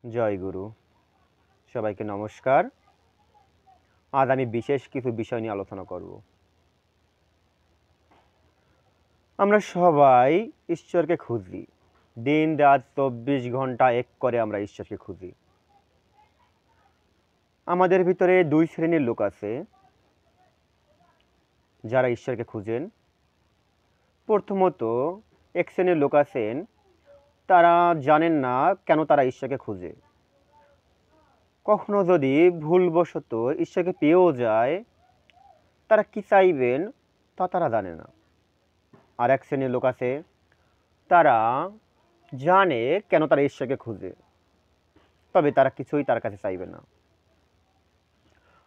জয় গুরু। সবাইকে নমস্কার। আজ আমি বিশেষ কিছু বিষয় নিয়ে আলোচনা করব। আমরা সবাই ঈশ্বরকে খুঁজি। দিন রাত 24 ঘন্টা এক করে আমরা ঈশ্বরকে খুঁজি। আমাদের ভিতরে দুই শ্রেণীর লোক আছে যারা ঈশ্বরকে খুঁজেন। প্রথমত এক শ্রেণীর লোক আছেন, তারা জানেন না কেন তারা ঈশ্বরকে খুঁজে। কখনো যদি ভুলবশত ঈশ্বরকে পেয়েও যায়, তারা কি চাইবেন তা তারা জানে না। আর এক শ্রেণীর লোক আছে, তারা জানে কেন তারা ঈশ্বরকে খুঁজে, তবে তারা কিছুই তার কাছে চাইবে না।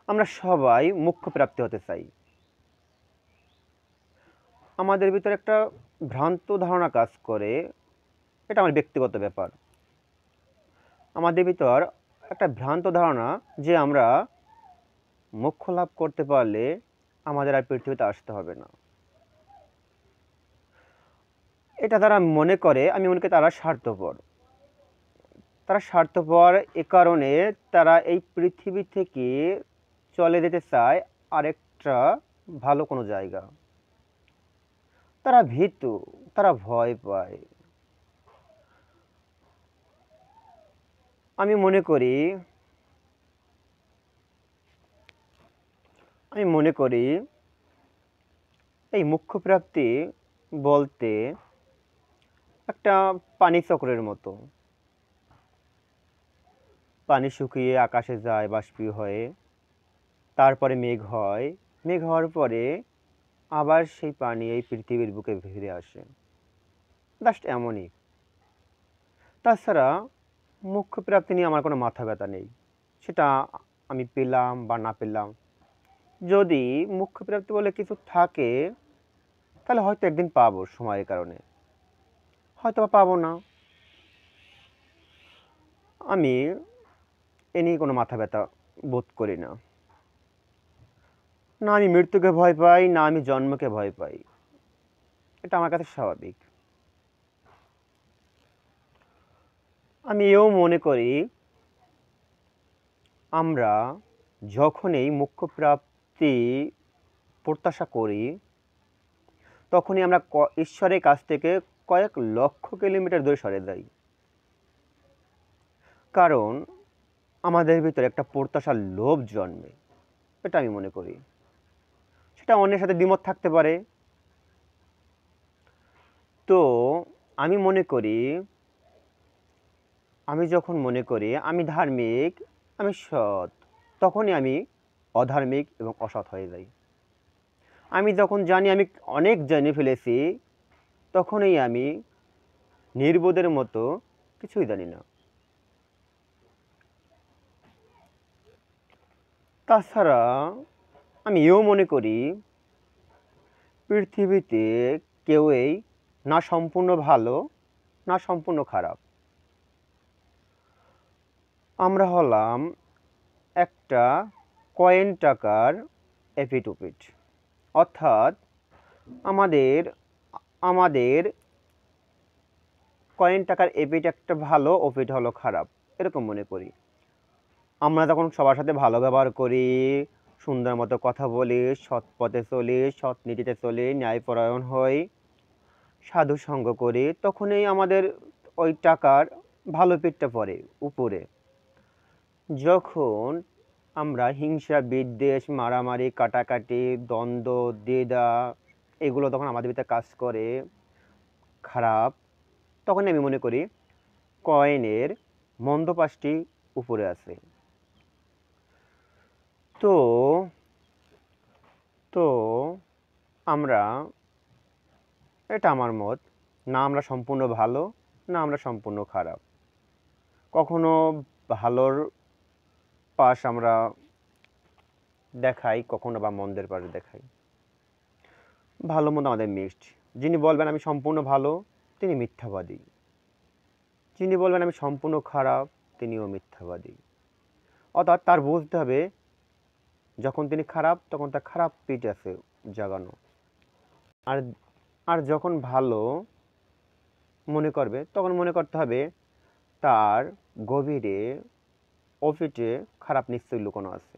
আমরা সবাই মোক্ষ প্রাপ্তি হতে চাই। আমাদের ভিতরে একটা ভ্রান্ত ধারণা কাজ করে, এটা আমার ব্যক্তিগত ব্যাপার। আমাদের ভিতর একটা ভ্রান্ত ধারণা যে আমরা মোক্ষ লাভ করতে পারলে আমাদের আর পৃথিবীতে আসতে হবে না। এটা তারা মনে করে, আমি মনে করি তারা স্বার্থপর। তারা স্বার্থপর এ কারণে তারা এই পৃথিবী থেকে চলে যেতে চায় আরেকটা ভালো কোনো জায়গা। তারা ভীতু, তারা ভয় পায়। আমি মনে করি এই মোক্ষ প্রাপ্তি বলতে একটা পানি চক্রের মতো। পানি শুকিয়ে আকাশে যায় বাষ্পীয় হয়ে, তারপরে মেঘ হয়, মেঘ হওয়ার পরে আবার সেই পানি এই পৃথিবীর বুকে ফিরে আসে। জাস্ট এমনই। তাছাড়া মোক্ষ প্রাপ্তি নিয়ে আমার কোনো মাথা ব্যথা নেই। সেটা আমি পেলাম বা না পেলাম, যদি মোক্ষ প্রাপ্তি বলে কিছু থাকে তাহলে হয়তো একদিন পাবো, সময়ের কারণে হয়তো বা পাবো না। আমি এ নিয়ে কোনো মাথা ব্যথা বোধ করি না। না আমি মৃত্যুকে ভয় পাই, না আমি জন্মকে ভয় পাই। এটা আমার কাছে স্বাভাবিক। আমি এও মনে করি, আমরা যখনই মোক্ষ প্রাপ্তি প্রত্যাশা করি, তখনই আমরা ঈশ্বরের কাছ থেকে কয়েক লক্ষ কিলোমিটার দূরে সরে যাই। কারণ আমাদের ভিতরে একটা প্রত্যাশার লোভ জন্মে, এটা আমি মনে করি। সেটা অন্যের সাথে দ্বিমত থাকতে পারে। তো আমি যখন মনে করি আমি ধার্মিক, আমি সৎ, তখনই আমি অধার্মিক এবং অসৎ হয়ে যাই। আমি যখন জানি আমি অনেক জেনে ফেলেছি, তখনই আমি নির্বোধের মতো কিছুই জানি না। তাছাড়া আমি এও মনে করি, পৃথিবীতে কেউই না সম্পূর্ণ ভালো না সম্পূর্ণ খারাপ। আমরা হলাম একটা কয়েন টাকার এপিঠ ওপিঠ। অর্থাৎ আমাদের আমাদের কয়েন টাকার এপিঠ একটা ভালো, ওপিঠ হলো খারাপ, এরকম মনে করি। আমরা যখন সবার সাথে ভালো ব্যবহার করি, সুন্দর মতো কথা বলি, সৎ পথে চলি, সৎ নীতিতে চলি, ন্যায়পরায়ণ হই, সাধু সঙ্গ করি, তখনই আমাদের ওই টাকার ভালো পিঠটা পড়ে উপরে। যখন আমরা হিংসা, বিদ্বেষ, মারামারি, কাটাকাটি, দ্বন্দ্ব, দ্বিধা, এগুলো তখন আমাদের ভিতরে কাজ করে খারাপ, তখন আমি মনে করি কয়েনের মন্দ পাশটি উপরে আছে। তো তো আমরা, এটা আমার মত, না আমরা সম্পূর্ণ ভালো না আমরা সম্পূর্ণ খারাপ। কখনো ভালোর পাশ আমরা দেখাই, কখনো বা মন্দের পাশ দেখাই। ভালো মন্দ আমাদের মিক্সড। যিনি বলবেন আমি সম্পূর্ণ ভালো, তিনি মিথ্যাবাদী। যিনি বলবেন আমি সম্পূর্ণ খারাপ, তিনিও মিথ্যাবাদী। অর্থাৎ তার বুঝতে হবে, যখন তিনি খারাপ তখন তার খারাপ পিঠ আছে জাগানো, আর আর যখন ভালো মনে করবে তখন মনে করতে হবে তার গভীরে, অফিটে খারাপ নিশ্চয়ই লুকোনো আছে।